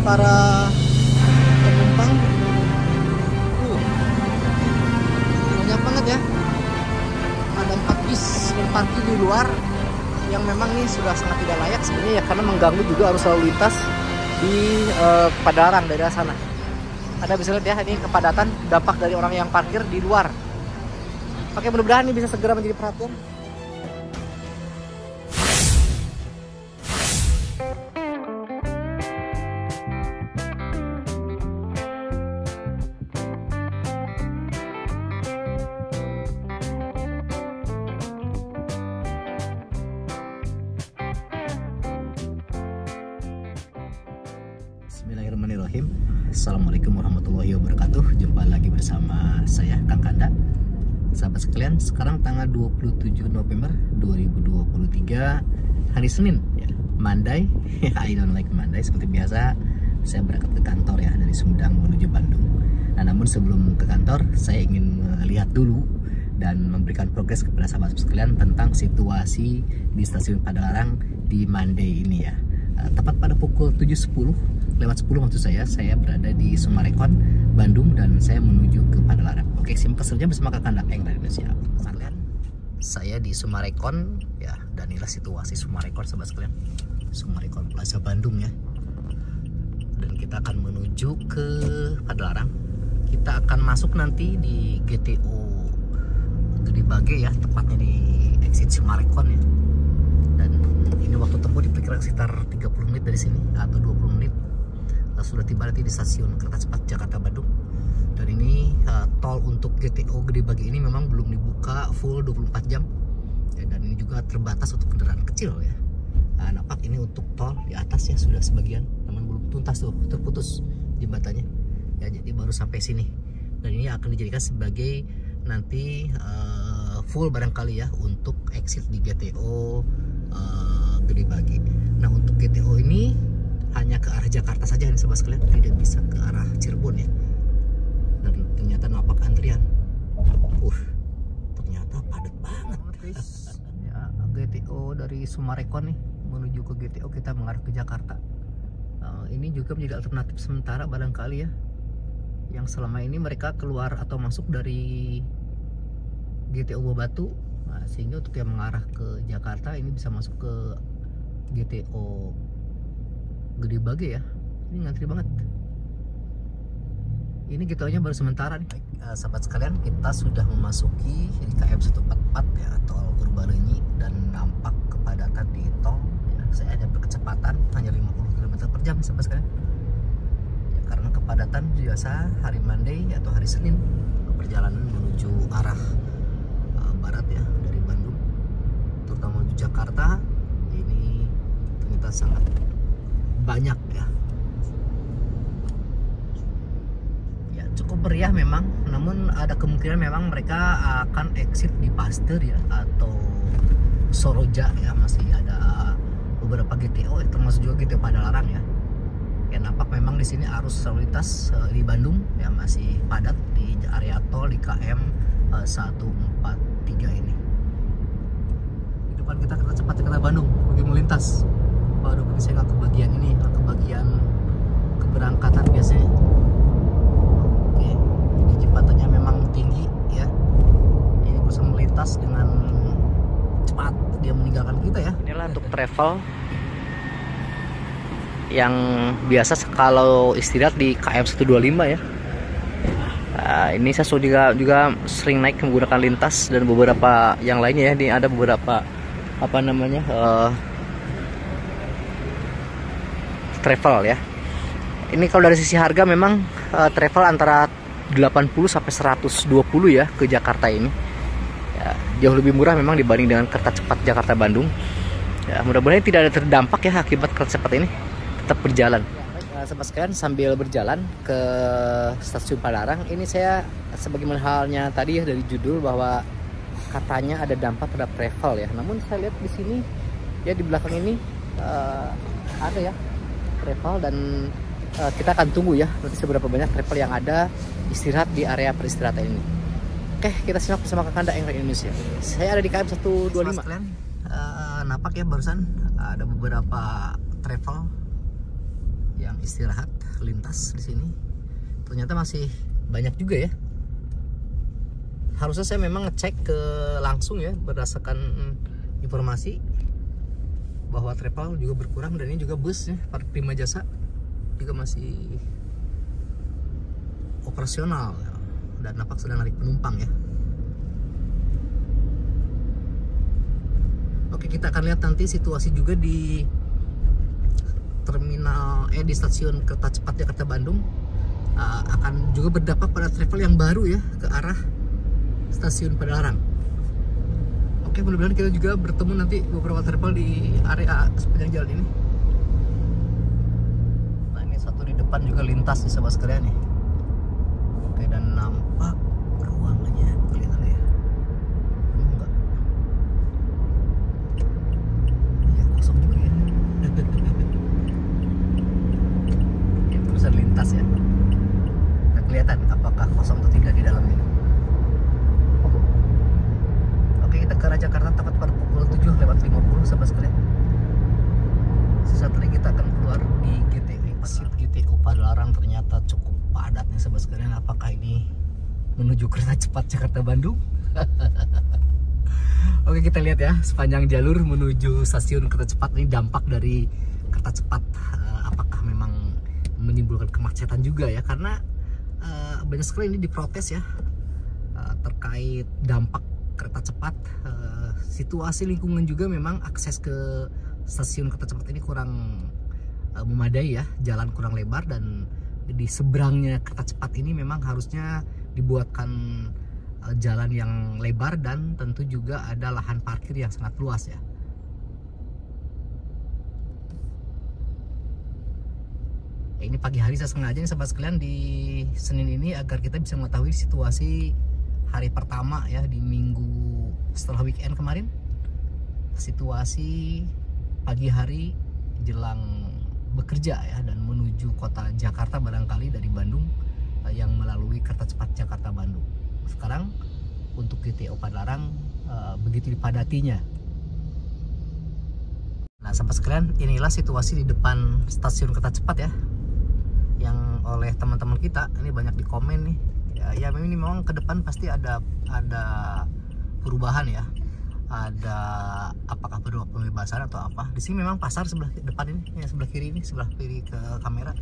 para penumpang. Banyak banget ya. Ada 4 bis yang parkir di luar, yang memang ini sudah sangat tidak layak sebenarnya ya, karena mengganggu juga arus lalu lintas di Padalarang daerah sana. Anda bisa lihat ya, ini kepadatan dampak dari orang yang parkir di luar. Oke, mudah-mudahan ini bisa segera menjadi perhatian. Bismillahirrahmanirrahim. Assalamualaikum warahmatullahi wabarakatuh. Jumpa lagi bersama saya Kang Kanda. Sahabat sekalian, sekarang tanggal 27 November 2023, hari Senin ya, Monday. I don't like Monday. Seperti biasa saya berangkat ke kantor ya, dari Sumedang menuju Bandung. Nah, namun sebelum ke kantor, saya ingin melihat dulu dan memberikan progres kepada sahabat sekalian tentang situasi di stasiun Padalarang di Monday ini ya. Tepat pada pukul 7.10 lewat 10 maksud saya berada di Sumarekon, Bandung, dan saya menuju ke Padalarang. Oke, simak keseruannya bersama Kakak Eng dari Indonesia. Saya di Sumarekon ya, dan inilah situasi Sumarekon sahabat sekalian. Sumarekon Plaza Bandung ya. Dan kita akan menuju ke Padalarang. Kita akan masuk nanti di GTO Gede Bage ya, tepatnya di exit Sumarekon ya. Dan ini waktu tempuh diperkirakan sekitar 30 menit dari sini atau 20 menit. Sudah tiba nanti di stasiun kereta cepat Jakarta Bandung. Dan ini tol untuk GTO Gede Bage ini memang belum dibuka full 24 jam ya, dan ini juga terbatas untuk kendaraan kecil ya. Nampak ini untuk tol di atas ya sudah sebagian, namun belum tuntas tuh, terputus jembatannya ya, jadi baru sampai sini. Dan ini akan dijadikan sebagai nanti full barangkali ya untuk exit di GTO Gede Bage. Nah, untuk GTO ini hanya ke arah Jakarta saja nih sahabat sekalian, tidak bisa ke arah Cirebon ya. Dan ternyata nampak antrian. Ternyata padat banget. Ya, GTO dari Sumarekon nih menuju ke GTO kita mengarah ke Jakarta. Ini juga menjadi alternatif sementara barangkali ya, yang selama ini mereka keluar atau masuk dari GTO Batu. Nah, sehingga untuk yang mengarah ke Jakarta ini bisa masuk ke GTO Gede Bage ya. Ini ngantri banget. Ini GTO-nya baru sementara nih. Sahabat sekalian, kita sudah memasuki KM 144 ya, tol Purbalenyi, dan nampak kepadatan di tol ya. Saya ada berkecepatan hanya 50 km per jam sahabat sekalian ya, karena kepadatan biasa hari Monday atau hari Senin perjalanan menuju arah barat ya, dari Bandung terutama menuju Jakarta. Ini ternyata sangat banyak ya. Ya, cukup meriah memang, namun ada kemungkinan memang mereka akan exit di Pasteur ya, atau Soroja ya. Masih ada beberapa GTO termasuk juga GTO Padalarang ya. Ya, nampak memang di sini arus lalu lintas di Bandung ya masih padat di area tol di KM 143 ini. Di depan kita kereta cepat Jakarta Bandung bagi melintas. Baru begini saya nggak ke bagian ini, ke bagian keberangkatan biasanya. Oke, ini jembatannya memang tinggi ya. Ini berusaha melintas dengan cepat, dia meninggalkan kita ya. Inilah untuk travel yang biasa kalau istirahat di KM 125 ya. Ini saya juga sering naik menggunakan lintas dan beberapa yang lainnya ya. Ini ada beberapa apa namanya travel ya. Ini kalau dari sisi harga memang travel antara 80 sampai 120 ya ke Jakarta ini. Ya, jauh lebih murah memang dibanding dengan kereta cepat Jakarta Bandung. Ya, mudah-mudahan tidak ada terdampak ya akibat kereta cepat ini tetap berjalan. Ya, sahabat sekalian, sambil berjalan ke stasiun Padalarang, ini saya sebagaimana halnya tadi ya dari judul bahwa katanya ada dampak terhadap travel ya. Namun saya lihat di sini ya, di belakang ini ada ya travel, dan kita akan tunggu ya nanti seberapa banyak travel yang ada istirahat di area peristirahatan ini. Oke, kita simak bersama Kakanda Eng Indonesia. Saya ada di KM 125. Kalian nampak ya barusan ada beberapa travel yang istirahat lintas di sini. Ternyata masih banyak juga ya. Harusnya saya memang ngecek ke langsung ya, berdasarkan informasi bahwa travel juga berkurang, dan ini juga bus ya, Prima Jasa juga masih operasional ya, dan nampak sedang narik penumpang ya. Oke, kita akan lihat nanti situasi juga di terminal di stasiun kereta cepat Jakarta Bandung. Akan juga berdampak pada travel yang baru ya ke arah stasiun Padalarang. Oke, mudah-mudahan kita juga bertemu nanti beberapa travel di area sepanjang jalan ini. Nah, ini satu di depan juga lintas nih sahabat sekalian nih. Oke, dan nampak ruangannya kelihatan ya. Enggak. Ya, kosong juga ya. Ya, terusan lintas ya. Nggak kelihatan apakah kosong atau tidak di dalam ini. Kita ke arah Jakarta tepat pada pukul 7:50 sahabat sekalian. Sesaat lagi kita akan keluar di GTO Padalarang. Ternyata cukup padat nih sahabat sekalian. Apakah ini menuju kereta cepat Jakarta Bandung? Oke, kita lihat ya sepanjang jalur menuju stasiun kereta cepat ini dampak dari kereta cepat. Apakah memang menimbulkan kemacetan juga ya, karena banyak sekali ini diprotes ya terkait dampak kereta cepat. Situasi lingkungan juga memang akses ke stasiun kereta cepat ini kurang memadai ya, jalan kurang lebar, dan di seberangnya kereta cepat ini memang harusnya dibuatkan jalan yang lebar, dan tentu juga ada lahan parkir yang sangat luas ya. Ini pagi hari saya sengaja nih sahabat sekalian di Senin ini agar kita bisa mengetahui situasi hari pertama ya di minggu setelah weekend kemarin. Situasi pagi hari jelang bekerja ya, dan menuju kota Jakarta barangkali dari Bandung yang melalui kereta cepat Jakarta Bandung. Sekarang untuk GTO Padalarang begitu dipadatinya. Nah sahabat sekalian, inilah situasi di depan stasiun kereta cepat ya, yang oleh teman-teman kita ini banyak di komen nih. Ya ini memang ke depan pasti ada perubahan ya. Ada apakah berupa pembebasan atau apa. Di sini memang pasar sebelah depan ini, ya, sebelah kiri ini, sebelah kiri ke kamera.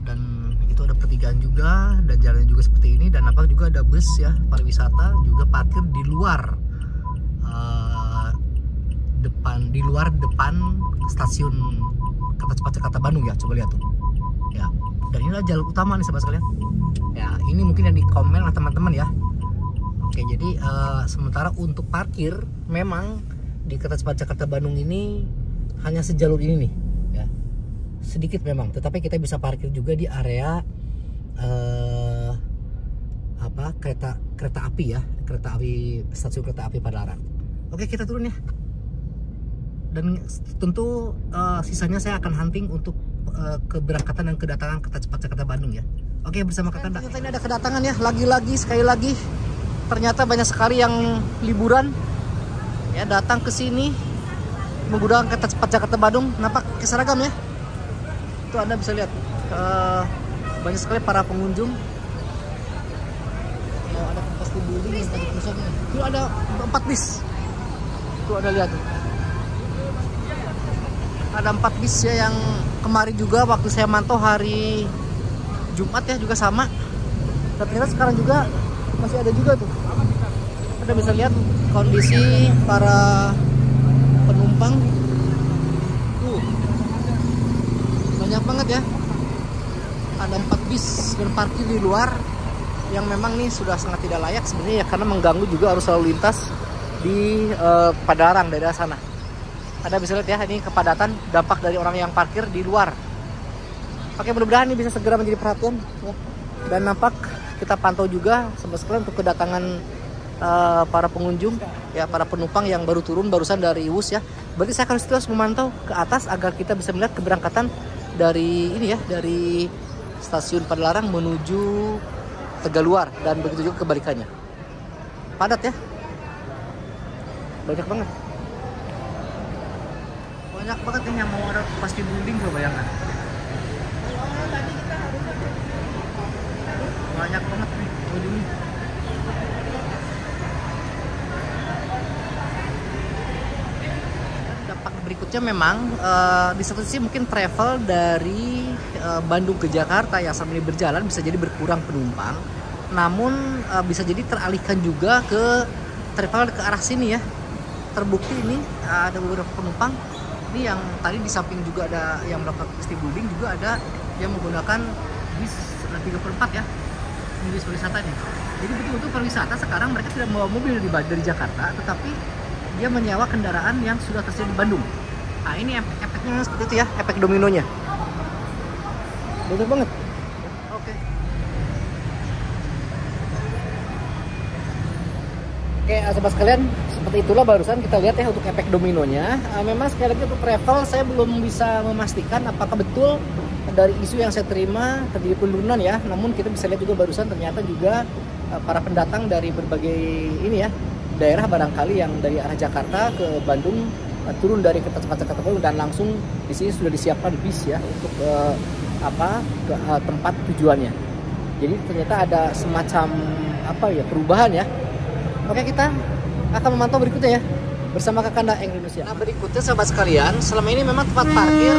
Dan itu ada pertigaan juga, dan jalannya juga seperti ini, dan nampak juga ada bus ya pariwisata juga parkir di luar depan stasiun kereta cepat Jakarta Bandung ya. Coba lihat tuh. Ya. Dan inilah jalur utama nih sahabat sekalian. Ya, ini mungkin yang di komen lah teman-teman ya. Oke, jadi sementara untuk parkir memang di kereta cepat Jakarta Bandung ini hanya sejalur ini nih ya. Sedikit memang, tetapi kita bisa parkir juga di area kereta api ya, stasiun kereta api Padalarang. Oke, kita turun ya. Dan tentu sisanya saya akan hunting untuk keberangkatan dan kedatangan kereta cepat Jakarta Bandung ya. Oke, bersama Kak Tanda. Ternyata ini ada kedatangan ya, lagi-lagi sekali lagi. Ternyata banyak sekali yang liburan ya, datang ke sini menggunakan kereta cepat Jakarta Bandung. Nampak seragam ya. Itu Anda bisa lihat banyak sekali para pengunjung. Ya, ada pasti building yang tadi pusatnya. Itu ada 4 bis. Itu ada lihat. Ada 4 bis ya, yang kemarin juga waktu saya mantau hari Jumat ya juga sama. Dan ternyata sekarang juga masih ada juga tuh. Anda bisa lihat kondisi para penumpang. Banyak banget ya. Ada 4 bis dan parkir di luar, yang memang nih sudah sangat tidak layak sebenarnya ya, karena mengganggu juga arus lalu lintas di Padalarang daerah sana. Anda bisa lihat ya, ini kepadatan dampak dari orang yang parkir di luar. Oke, mudah-mudahan ini bisa segera menjadi perhatian ya. Dan nampak kita pantau juga sebesar untuk kedatangan para pengunjung ya, para penumpang yang baru turun barusan dari Wus ya. Berarti saya akan terus memantau ke atas agar kita bisa melihat keberangkatan dari ini ya, dari stasiun Padalarang menuju Tegaluar, dan begitu juga kebalikannya. Padat ya, banyak banget. Banyak banget nih yang mau ada pasti building, coba bayangkan. sebabnya memang di satu sisi mungkin travel dari Bandung ke Jakarta yang selama ini berjalan bisa jadi berkurang penumpang, namun bisa jadi teralihkan juga ke travel ke arah sini ya. Terbukti ini ada beberapa penumpang ini yang tadi di samping juga ada yang melakukan stay building, juga ada yang menggunakan bis 34 ya, bis pariwisata nih. Jadi betul-betul pariwisata sekarang mereka tidak membawa mobil dari Jakarta, tetapi dia menyewa kendaraan yang sudah tersedia di Bandung. Nah ini efeknya seperti itu ya, efek dominonya. Betul banget. Oke. Oke, sahabat sekalian, seperti itulah barusan kita lihat ya untuk efek dominonya. Memang sekali lagi untuk travel saya belum bisa memastikan apakah betul dari isu yang saya terima terjadi penurunan ya. Namun kita bisa lihat juga barusan ternyata juga para pendatang dari berbagai ini ya daerah barangkali yang dari arah Jakarta ke Bandung turun dari kereta cepat Jakarta Bandung dan langsung di sini sudah disiapkan bis ya untuk ke tempat tujuannya. Jadi ternyata ada semacam perubahan ya. Oke, kita akan memantau berikutnya ya bersama Kakanda Indonesia. Nah berikutnya sahabat sekalian, selama ini memang tempat parkir,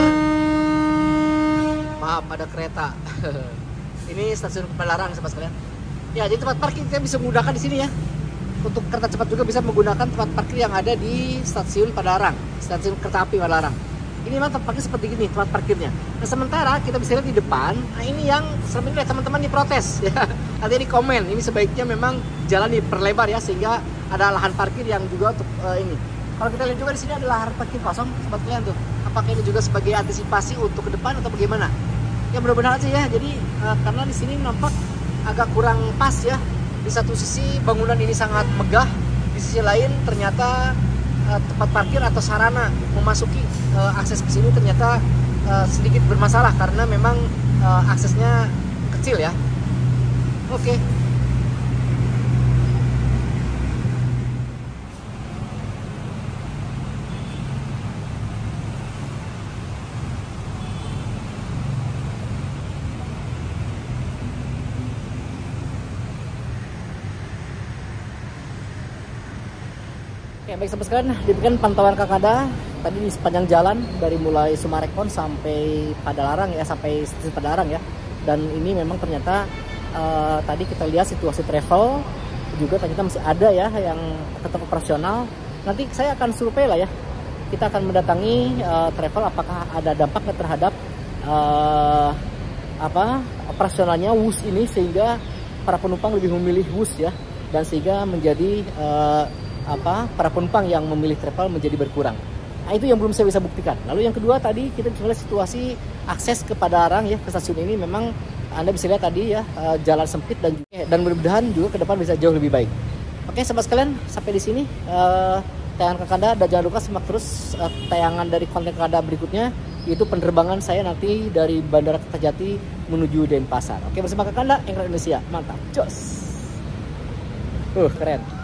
maaf ada kereta. Ini stasiun Padalarang sahabat sekalian. Ya, jadi tempat parkir kita bisa menggunakan di sini ya. Untuk kereta cepat juga bisa menggunakan tempat parkir yang ada di stasiun Padalarang, stasiun kereta api Padalarang. Ini memang tempat parkir seperti gini tempat parkirnya. Nah sementara kita bisa lihat di depan, nah ini yang selama ini teman-teman diprotes ya. Artinya di komen, ini sebaiknya memang jalan diperlebar ya sehingga ada lahan parkir yang juga untuk ini. Kalau kita lihat juga di sini ada lahan parkir kosong sebetulnya tuh. Apakah ini juga sebagai antisipasi untuk ke depan atau bagaimana? Ya mudah-mudahan aja ya. Jadi karena di sini nampak agak kurang pas ya. Di satu sisi bangunan ini sangat megah, di sisi lain ternyata tempat parkir atau sarana memasuki akses ke sini ternyata sedikit bermasalah karena memang aksesnya kecil ya. Oke. Oke, baik sahabat sekalian, demikian pantauan Kakanda tadi di sepanjang jalan dari mulai Sumarekon sampai Padalarang ya, sampai stasiun Padalarang ya. Dan ini memang ternyata tadi kita lihat situasi travel juga ternyata masih ada ya yang tetap operasional. Nanti saya akan survei lah ya. Kita akan mendatangi travel apakah ada dampaknya terhadap operasionalnya WUS ini sehingga para penumpang lebih memilih WUS ya, dan sehingga menjadi para penumpang yang memilih travel menjadi berkurang. Nah itu yang belum saya bisa buktikan. Lalu yang kedua tadi kita bisa lihat situasi akses ke Padalarang ya, ke stasiun ini memang Anda bisa lihat tadi ya jalan sempit dan mudah-mudahan juga ke depan bisa jauh lebih baik. Oke sahabat sekalian, sampai di sini tayangan Kakanda, dan jangan lupa simak terus tayangan dari konten Kakanda berikutnya, yaitu penerbangan saya nanti dari Bandara Kertajati menuju Denpasar. Oke, bersama Kakanda Indonesia, mantap, jos. Keren.